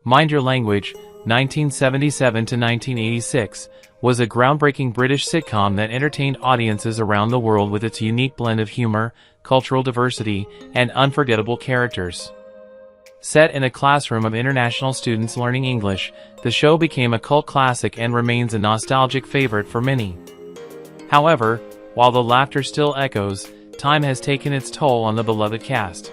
Mind Your Language, 1977 to 1986, was a groundbreaking British sitcom that entertained audiences around the world with its unique blend of humor, cultural diversity, and unforgettable characters. Set in a classroom of international students learning English, the show became a cult classic and remains a nostalgic favorite for many. However, while the laughter still echoes, time has taken its toll on the beloved cast.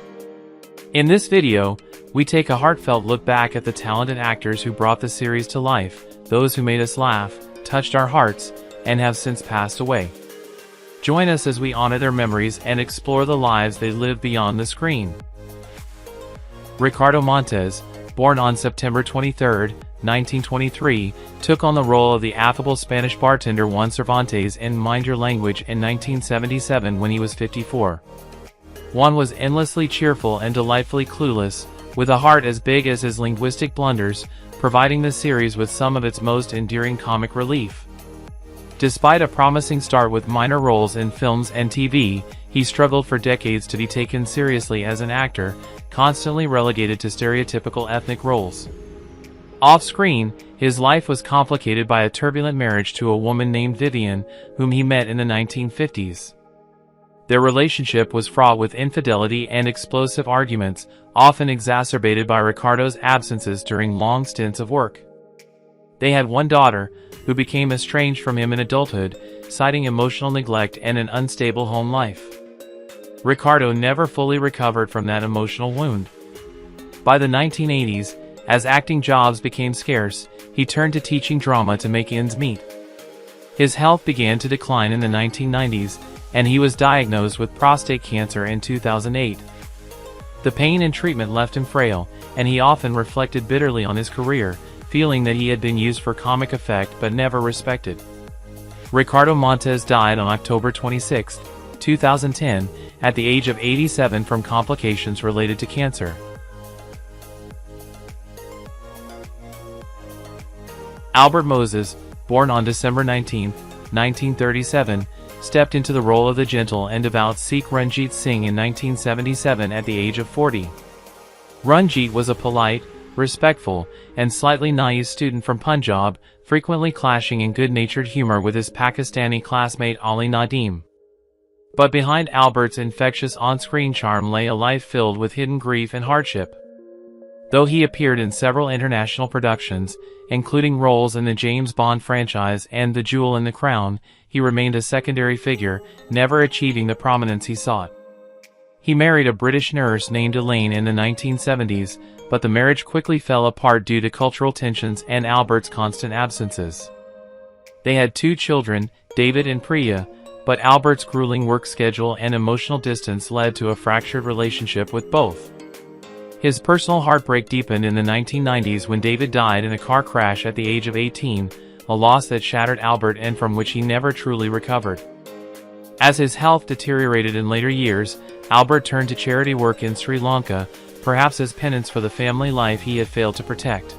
In this video, we take a heartfelt look back at the talented actors who brought the series to life, those who made us laugh, touched our hearts, and have since passed away. Join us as we honor their memories and explore the lives they lived beyond the screen. Ricardo Montes, born on September 23, 1923, took on the role of the affable Spanish bartender Juan Cervantes in Mind Your Language in 1977 when he was 54. Juan was endlessly cheerful and delightfully clueless, with a heart as big as his linguistic blunders, providing the series with some of its most endearing comic relief. Despite a promising start with minor roles in films and TV, he struggled for decades to be taken seriously as an actor, constantly relegated to stereotypical ethnic roles. Off-screen, his life was complicated by a turbulent marriage to a woman named Vivian, whom he met in the 1950s. Their relationship was fraught with infidelity and explosive arguments, often exacerbated by Ricardo's absences during long stints of work. They had one daughter, who became estranged from him in adulthood, citing emotional neglect and an unstable home life. Ricardo never fully recovered from that emotional wound. By the 1980s, as acting jobs became scarce, he turned to teaching drama to make ends meet. His health began to decline in the 1990s, and he was diagnosed with prostate cancer in 2008. The pain and treatment left him frail, and he often reflected bitterly on his career, feeling that he had been used for comic effect but never respected. Ricardo Montes died on October 26, 2010, at the age of 87 from complications related to cancer. Albert Moses, born on December 19, 1937, stepped into the role of the gentle and devout Sikh Ranjit Singh in 1977 at the age of 40. Ranjit was a polite, respectful, and slightly naive student from Punjab, frequently clashing in good-natured humor with his Pakistani classmate Ali Nadeem. But behind Albert's infectious on-screen charm lay a life filled with hidden grief and hardship. Though he appeared in several international productions, including roles in the James Bond franchise and The Jewel in the Crown, he remained a secondary figure, never achieving the prominence he sought. He married a British nurse named Elaine in the 1970s, but the marriage quickly fell apart due to cultural tensions and Albert's constant absences. They had 2 children, David and Priya, but Albert's grueling work schedule and emotional distance led to a fractured relationship with both. His personal heartbreak deepened in the 1990s when David died in a car crash at the age of 18, a loss that shattered Albert and from which he never truly recovered. As his health deteriorated in later years, Albert turned to charity work in Sri Lanka, perhaps as penance for the family life he had failed to protect.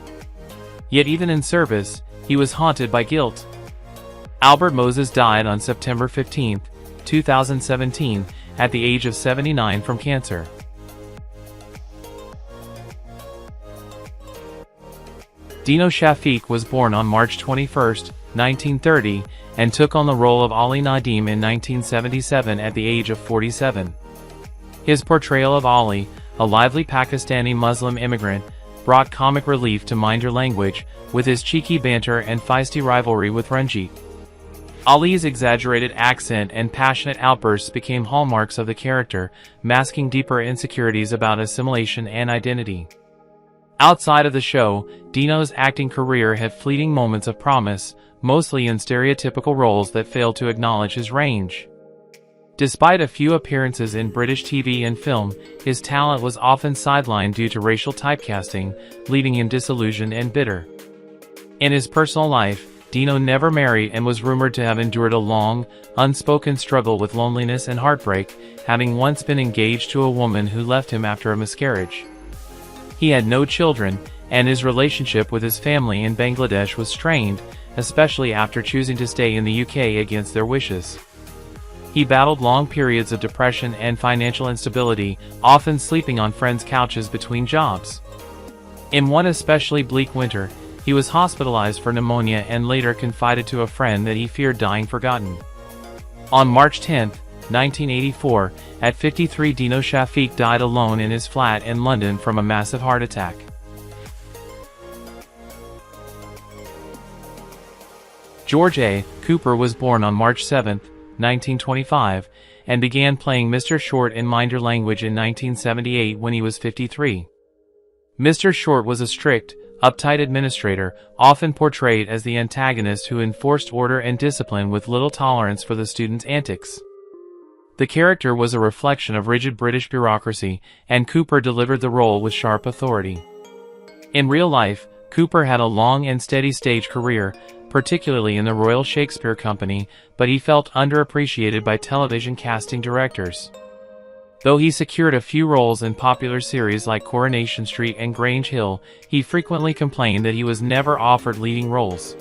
Yet even in service, he was haunted by guilt. Albert Moses died on September 15, 2017, at the age of 79 from cancer. Dino Shafeek was born on March 21, 1930, and took on the role of Ali Nadeem in 1977 at the age of 47. His portrayal of Ali, a lively Pakistani Muslim immigrant, brought comic relief to Mind Your Language, with his cheeky banter and feisty rivalry with Ranjit. Ali's exaggerated accent and passionate outbursts became hallmarks of the character, masking deeper insecurities about assimilation and identity. Outside of the show, Dino's acting career had fleeting moments of promise, mostly in stereotypical roles that failed to acknowledge his range. Despite a few appearances in British TV and film, his talent was often sidelined due to racial typecasting, leaving him disillusioned and bitter. In his personal life, Dino never married and was rumored to have endured a long, unspoken struggle with loneliness and heartbreak, having once been engaged to a woman who left him after a miscarriage. He had no children, and his relationship with his family in Bangladesh was strained, especially after choosing to stay in the UK against their wishes. He battled long periods of depression and financial instability, often sleeping on friends' couches between jobs. In one especially bleak winter, he was hospitalized for pneumonia and later confided to a friend that he feared dying forgotten. On March 10, 1984, at 53, Dino Shafeek died alone in his flat in London from a massive heart attack. George A. Cooper was born on March 7, 1925, and began playing Mr. Short in Mind Your Language in 1978 when he was 53. Mr. Short was a strict, uptight administrator, often portrayed as the antagonist who enforced order and discipline with little tolerance for the students' antics. The character was a reflection of rigid British bureaucracy, and Cooper delivered the role with sharp authority. In real life, Cooper had a long and steady stage career, particularly in the Royal Shakespeare Company, but he felt underappreciated by television casting directors. Though he secured a few roles in popular series like Coronation Street and Grange Hill, he frequently complained that he was never offered leading roles.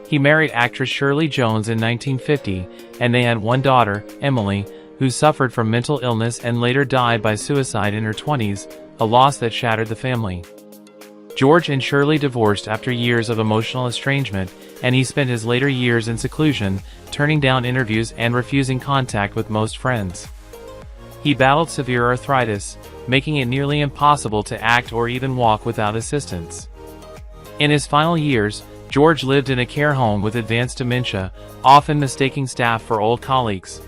He married actress Shirley Jones in 1950, and they had one daughter, Emily, who suffered from mental illness and later died by suicide in her 20s, a loss that shattered the family. George and Shirley divorced after years of emotional estrangement, and he spent his later years in seclusion, turning down interviews and refusing contact with most friends. He battled severe arthritis, making it nearly impossible to act or even walk without assistance. In his final years, George lived in a care home with advanced dementia, often mistaking staff for old colleagues.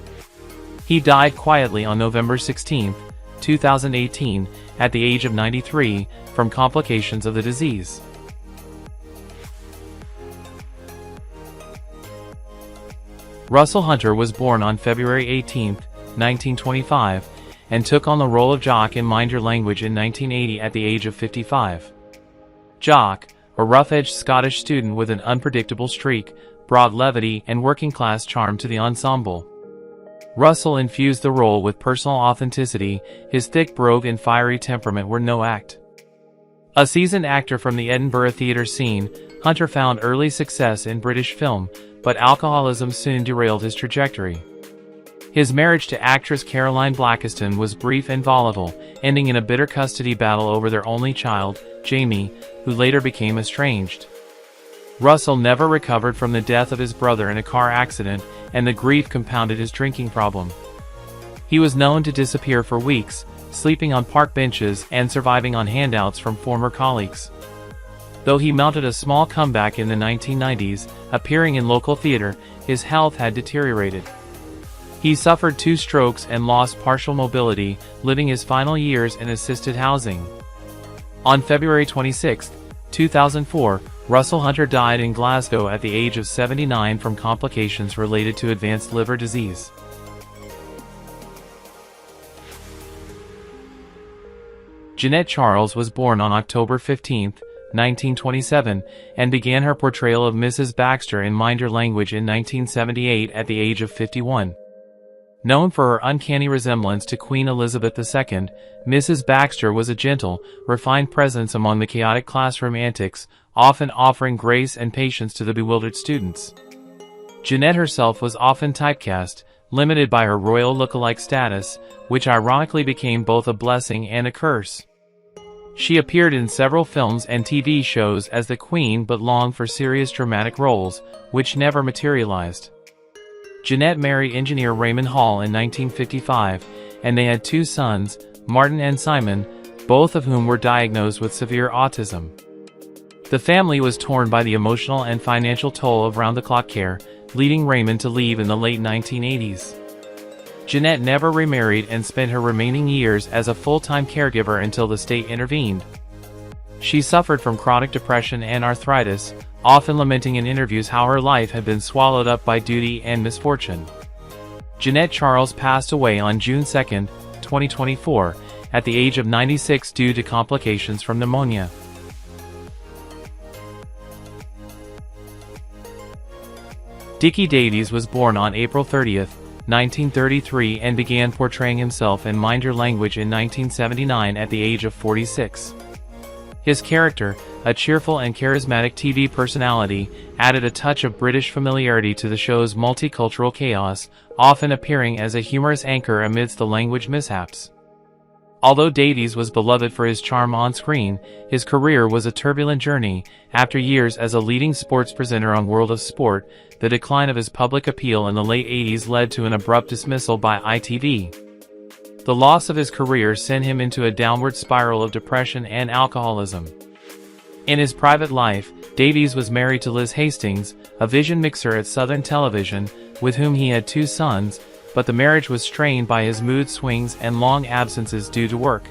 He died quietly on November 16, 2018, at the age of 93, from complications of the disease. Russell Hunter was born on February 18, 1925, and took on the role of Jock in Mind Your Language in 1980 at the age of 55. Jock, a rough-edged Scottish student with an unpredictable streak, brought levity and working-class charm to the ensemble. Russell infused the role with personal authenticity. His thick brogue and fiery temperament were no act. A seasoned actor from the Edinburgh theatre scene, Hunter found early success in British film, but alcoholism soon derailed his trajectory. His marriage to actress Caroline Blackiston was brief and volatile, ending in a bitter custody battle over their only child, Jamie, who later became estranged. Russell never recovered from the death of his brother in a car accident, and the grief compounded his drinking problem. He was known to disappear for weeks, sleeping on park benches and surviving on handouts from former colleagues. Though he mounted a small comeback in the 1990s, appearing in local theater, his health had deteriorated. He suffered 2 strokes and lost partial mobility, living his final years in assisted housing. On February 26, 2004, Russell Hunter died in Glasgow at the age of 79 from complications related to advanced liver disease. Jeanette Charles was born on October 15, 1927, and began her portrayal of Mrs. Baxter in Mind Your Language in 1978 at the age of 51. Known for her uncanny resemblance to Queen Elizabeth II, Mrs. Baxter was a gentle, refined presence among the chaotic classroom antics, often offering grace and patience to the bewildered students. Jeanette herself was often typecast, limited by her royal look-alike status, which ironically became both a blessing and a curse. She appeared in several films and TV shows as the Queen but longed for serious dramatic roles, which never materialized. Jeanette married engineer Raymond Hall in 1955, and they had 2 sons, Martin and Simon, both of whom were diagnosed with severe autism. The family was torn by the emotional and financial toll of round-the-clock care, leading Raymond to leave in the late 1980s. Jeanette never remarried and spent her remaining years as a full-time caregiver until the state intervened. She suffered from chronic depression and arthritis, often lamenting in interviews how her life had been swallowed up by duty and misfortune. Jeanette Charles passed away on June 2, 2024, at the age of 96 due to complications from pneumonia. Dicky Davies was born on April 30, 1933, and began portraying himself in Mind Your Language in 1979 at the age of 46. His character, a cheerful and charismatic TV personality, added a touch of British familiarity to the show's multicultural chaos, often appearing as a humorous anchor amidst the language mishaps. Although Davies was beloved for his charm on screen, his career was a turbulent journey. After years as a leading sports presenter on World of Sport, the decline of his public appeal in the late 80s led to an abrupt dismissal by ITV. The loss of his career sent him into a downward spiral of depression and alcoholism. In his private life, Davies was married to Liz Hastings, a vision mixer at Southern Television, with whom he had 2 sons, but the marriage was strained by his mood swings and long absences due to work.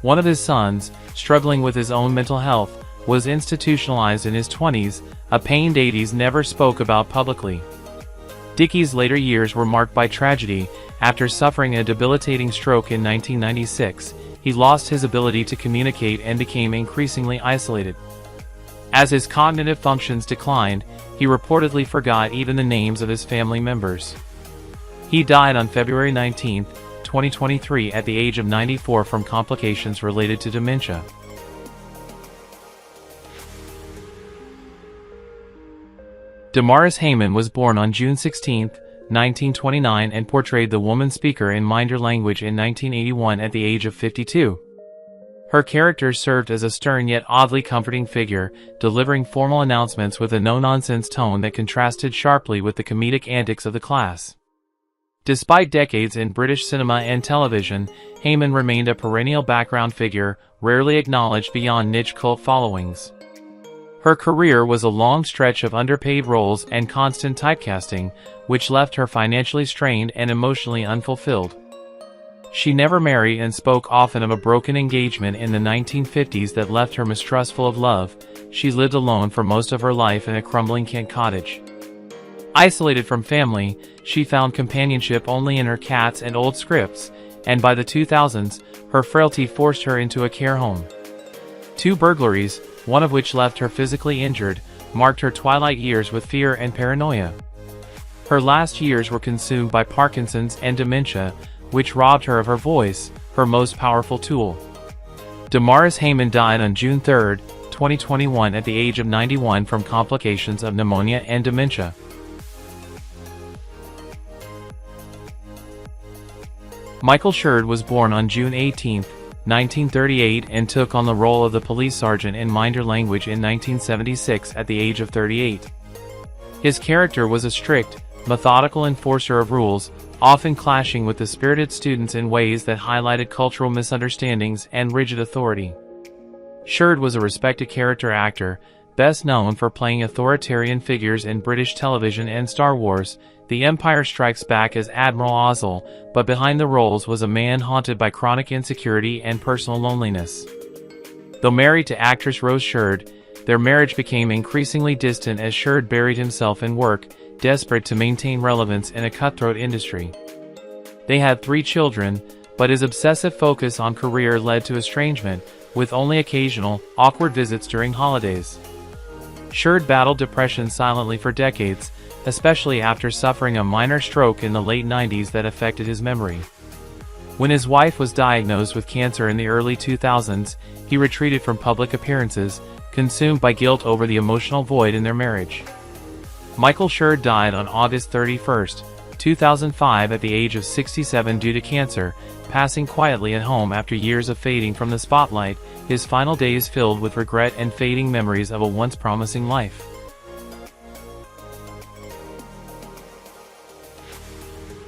One of his sons, struggling with his own mental health, was institutionalized in his 20s, a pain Davies never spoke about publicly. Dicky's later years were marked by tragedy. After suffering a debilitating stroke in 1996, he lost his ability to communicate and became increasingly isolated. As his cognitive functions declined, he reportedly forgot even the names of his family members. He died on February 19, 2023 at the age of 94 from complications related to dementia. Damaris Hayman was born on June 16, 1929 and portrayed the woman speaker in Minder language in 1981 at the age of 52. Her character served as a stern yet oddly comforting figure, delivering formal announcements with a no-nonsense tone that contrasted sharply with the comedic antics of the class. Despite decades in British cinema and television, Hayman remained a perennial background figure, rarely acknowledged beyond niche cult followings. Her career was a long stretch of underpaid roles and constant typecasting, which left her financially strained and emotionally unfulfilled. She never married and spoke often of a broken engagement in the 1950s that left her mistrustful of love. She lived alone for most of her life in a crumbling Kent cottage. Isolated from family, she found companionship only in her cats and old scripts, and by the 2000s, her frailty forced her into a care home. 2 burglaries, one of which left her physically injured, marked her twilight years with fear and paranoia. Her last years were consumed by Parkinson's and dementia, which robbed her of her voice, her most powerful tool. Damaris Hayman died on June 3, 2021 at the age of 91 from complications of pneumonia and dementia. Michael Sheard was born on June 18, 1938 and took on the role of the police sergeant in Minder language in 1976 at the age of 38. His character was a strict, methodical enforcer of rules, often clashing with the spirited students in ways that highlighted cultural misunderstandings and rigid authority. Sheard was a respected character actor, best known for playing authoritarian figures in British television and Star Wars: The Empire Strikes Back as Admiral Ozzel, but behind the roles was a man haunted by chronic insecurity and personal loneliness. Though married to actress Rose Sheard, their marriage became increasingly distant as Sheard buried himself in work, desperate to maintain relevance in a cutthroat industry. They had 3 children, but his obsessive focus on career led to estrangement, with only occasional, awkward visits during holidays. Sheard battled depression silently for decades, especially after suffering a minor stroke in the late 90s that affected his memory. When his wife was diagnosed with cancer in the early 2000s, he retreated from public appearances, consumed by guilt over the emotional void in their marriage. Michael Sheard died on August 31, 2005 at the age of 67 due to cancer, passing quietly at home after years of fading from the spotlight, his final days filled with regret and fading memories of a once promising life.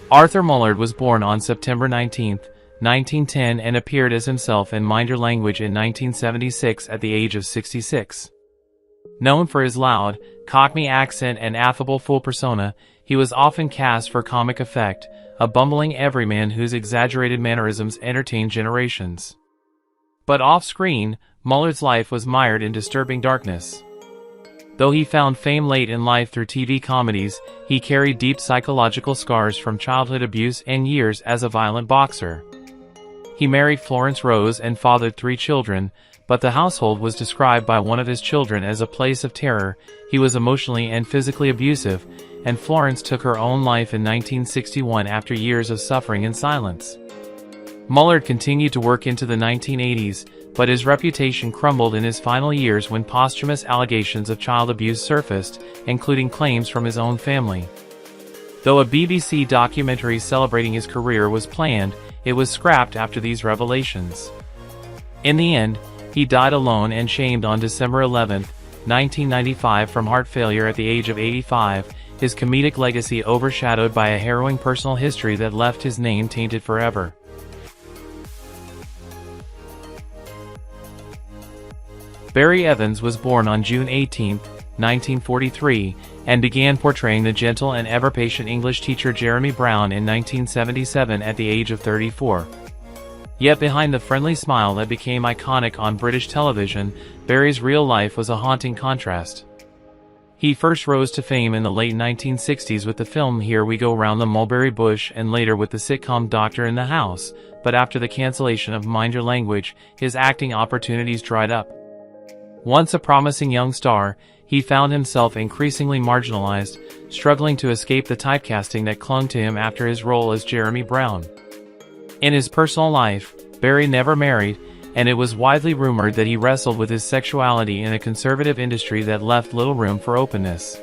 Arthur Mullard was born on September 19, 1910 and appeared as himself in Minder language in 1976 at the age of 66. Known for his loud, Cockney accent and affable full persona, he was often cast for comic effect, a bumbling everyman whose exaggerated mannerisms entertained generations. But off-screen, Mullard's life was mired in disturbing darkness. Though he found fame late in life through TV comedies, he carried deep psychological scars from childhood abuse and years as a violent boxer. He married Florence Rose and fathered 3 children, but the household was described by one of his children as a place of terror. He was emotionally and physically abusive, and Florence took her own life in 1961 after years of suffering in silence. Mullard continued to work into the 1980s, but his reputation crumbled in his final years when posthumous allegations of child abuse surfaced, including claims from his own family. Though a BBC documentary celebrating his career was planned, it was scrapped after these revelations. In the end, he died alone and shamed on December 11, 1995 from heart failure at the age of 85, his comedic legacy overshadowed by a harrowing personal history that left his name tainted forever. Barry Evans was born on June 18, 1943, and began portraying the gentle and ever-patient English teacher Jeremy Brown in 1977 at the age of 34. Yet behind the friendly smile that became iconic on British television, Barry's real life was a haunting contrast. He first rose to fame in the late 1960s with the film Here We Go Round the Mulberry Bush and later with the sitcom Doctor in the House, but after the cancellation of Mind Your Language, his acting opportunities dried up. Once a promising young star, he found himself increasingly marginalized, struggling to escape the typecasting that clung to him after his role as Jeremy Brown. In his personal life, Barry never married, and it was widely rumored that he wrestled with his sexuality in a conservative industry that left little room for openness.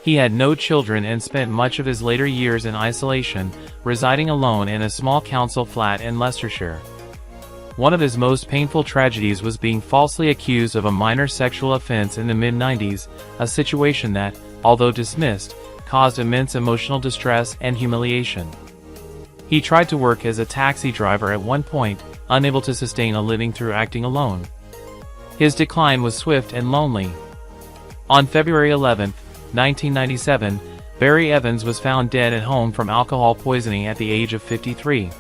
He had no children and spent much of his later years in isolation, residing alone in a small council flat in Leicestershire. One of his most painful tragedies was being falsely accused of a minor sexual offense in the mid-90s, a situation that, although dismissed, caused immense emotional distress and humiliation. He tried to work as a taxi driver at one point, unable to sustain a living through acting alone. His decline was swift and lonely. On February 11, 1997, Barry Evans was found dead at home from alcohol poisoning at the age of 53.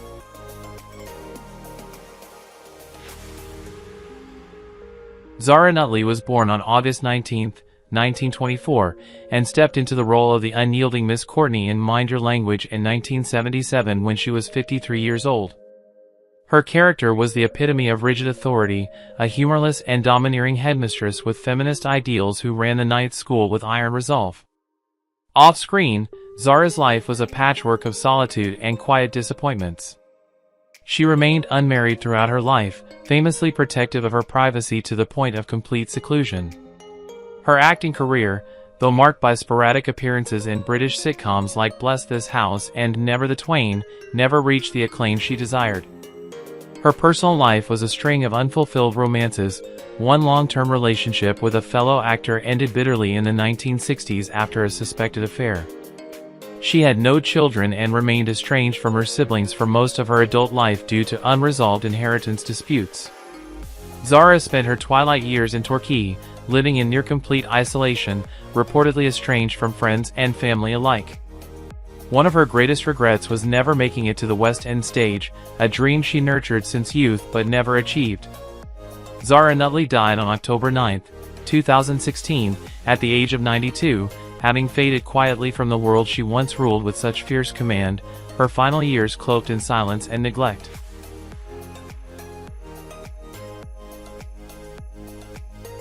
Zara Nutley was born on August 19, 1924, and stepped into the role of the unyielding Miss Courtney in Mind Your Language in 1977 when she was 53 years old. Her character was the epitome of rigid authority, a humorless and domineering headmistress with feminist ideals who ran the night school with iron resolve. Off-screen, Zara's life was a patchwork of solitude and quiet disappointments. She remained unmarried throughout her life, famously protective of her privacy to the point of complete seclusion. Her acting career, though marked by sporadic appearances in British sitcoms like Bless This House and Never the Twain, never reached the acclaim she desired. Her personal life was a string of unfulfilled romances. One long-term relationship with a fellow actor ended bitterly in the 1960s after a suspected affair. She had no children and remained estranged from her siblings for most of her adult life due to unresolved inheritance disputes. Zara spent her twilight years in Torquay, living in near-complete isolation, reportedly estranged from friends and family alike. One of her greatest regrets was never making it to the West End stage, a dream she nurtured since youth but never achieved. Zara Nutley died on October 9, 2016, at the age of 92, having faded quietly from the world she once ruled with such fierce command, her final years cloaked in silence and neglect.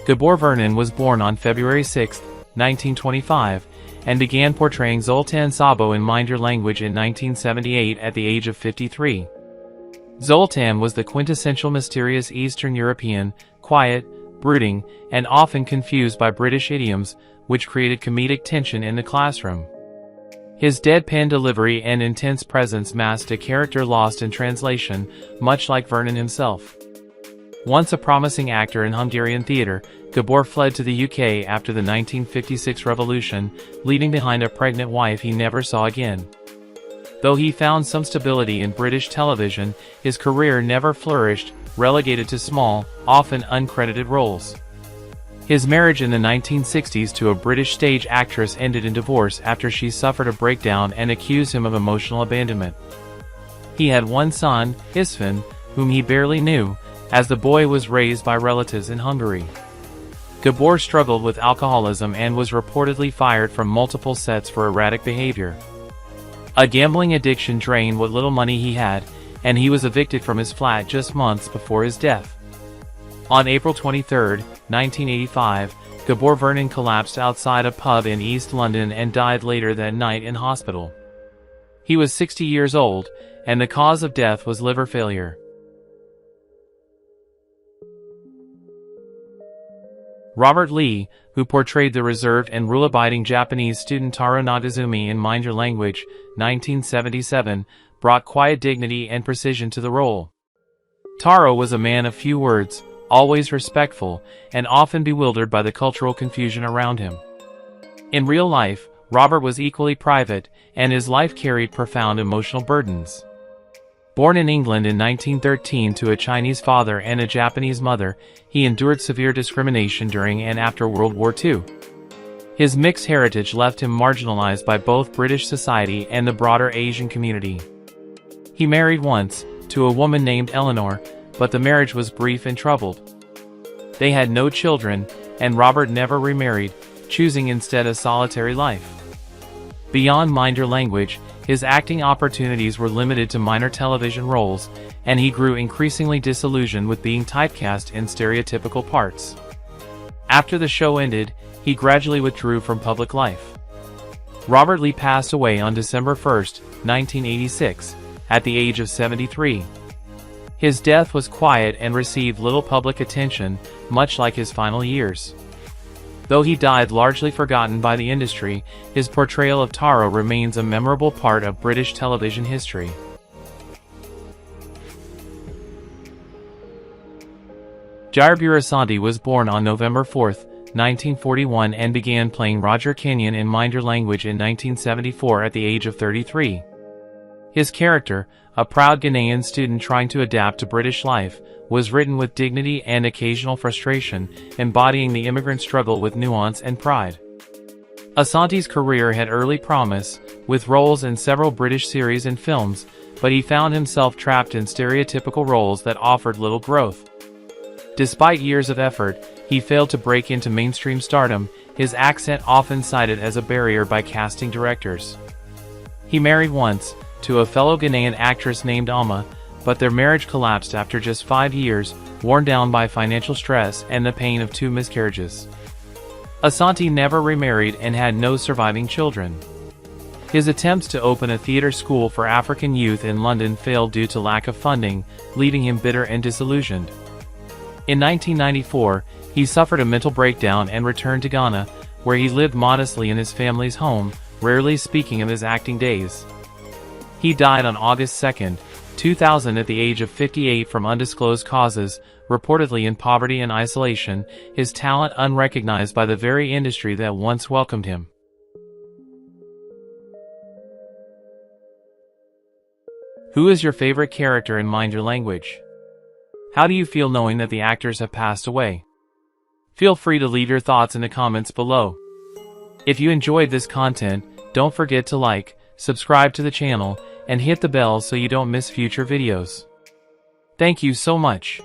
Gabor Vernon was born on February 6, 1925, and began portraying Zoltan Sabo in Mind Your Language in 1978 at the age of 53. Zoltan was the quintessential mysterious Eastern European, quiet, brooding, and often confused by British idioms, which created comedic tension in the classroom. His deadpan delivery and intense presence masked a character lost in translation, much like Vernon himself. Once a promising actor in Hungarian theatre, Gabor fled to the UK after the 1956 revolution, leaving behind a pregnant wife he never saw again. Though he found some stability in British television, his career never flourished, relegated to small, often uncredited roles. His marriage in the 1960s to a British stage actress ended in divorce after she suffered a breakdown and accused him of emotional abandonment. He had one son, István, whom he barely knew, as the boy was raised by relatives in Hungary. Gabor struggled with alcoholism and was reportedly fired from multiple sets for erratic behavior. A gambling addiction drained what little money he had, and he was evicted from his flat just months before his death. On April 23, 1985, Gabor Vernon collapsed outside a pub in East London and died later that night in hospital. He was 60 years old, and the cause of death was liver failure. Robert Lee, who portrayed the reserved and rule-abiding Japanese student Taro Natazumi in Mind Your Language, 1977, brought quiet dignity and precision to the role. Taro was a man of few words, always respectful, and often bewildered by the cultural confusion around him. In real life, Robert was equally private, and his life carried profound emotional burdens. Born in England in 1913 to a Chinese father and a Japanese mother, he endured severe discrimination during and after World War II. His mixed heritage left him marginalized by both British society and the broader Asian community. He married once, to a woman named Eleanor, but the marriage was brief and troubled. They had no children, and Robert never remarried, choosing instead a solitary life. Beyond Mind Your Language, his acting opportunities were limited to minor television roles, and he grew increasingly disillusioned with being typecast in stereotypical parts. After the show ended, he gradually withdrew from public life. Robert Lee passed away on December 1, 1986, at the age of 73. His death was quiet and received little public attention, much like his final years. Though he died largely forgotten by the industry, his portrayal of Taro remains a memorable part of British television history. Gyearbuor Asante was born on November 4, 1941 and began playing Roger Kenyon in Mind Your Language in 1974 at the age of 33. His character, a proud Ghanaian student trying to adapt to British life, was written with dignity and occasional frustration, embodying the immigrant struggle with nuance and pride. Asante's career had early promise, with roles in several British series and films, but he found himself trapped in stereotypical roles that offered little growth. Despite years of effort, he failed to break into mainstream stardom, his accent often cited as a barrier by casting directors. He married once, to a fellow Ghanaian actress named Alma, but their marriage collapsed after just 5 years, worn down by financial stress and the pain of 2 miscarriages. Asante never remarried and had no surviving children. His attempts to open a theater school for African youth in London failed due to lack of funding, leaving him bitter and disillusioned. In 1994, he suffered a mental breakdown and returned to Ghana, where he lived modestly in his family's home, rarely speaking of his acting days. He died on August 2, 2000 at the age of 58 from undisclosed causes, reportedly in poverty and isolation, his talent unrecognized by the very industry that once welcomed him. Who is your favorite character in Mind Your Language? How do you feel knowing that the actors have passed away? Feel free to leave your thoughts in the comments below. If you enjoyed this content, don't forget to like, subscribe to the channel, and hit the bell so you don't miss future videos. Thank you so much.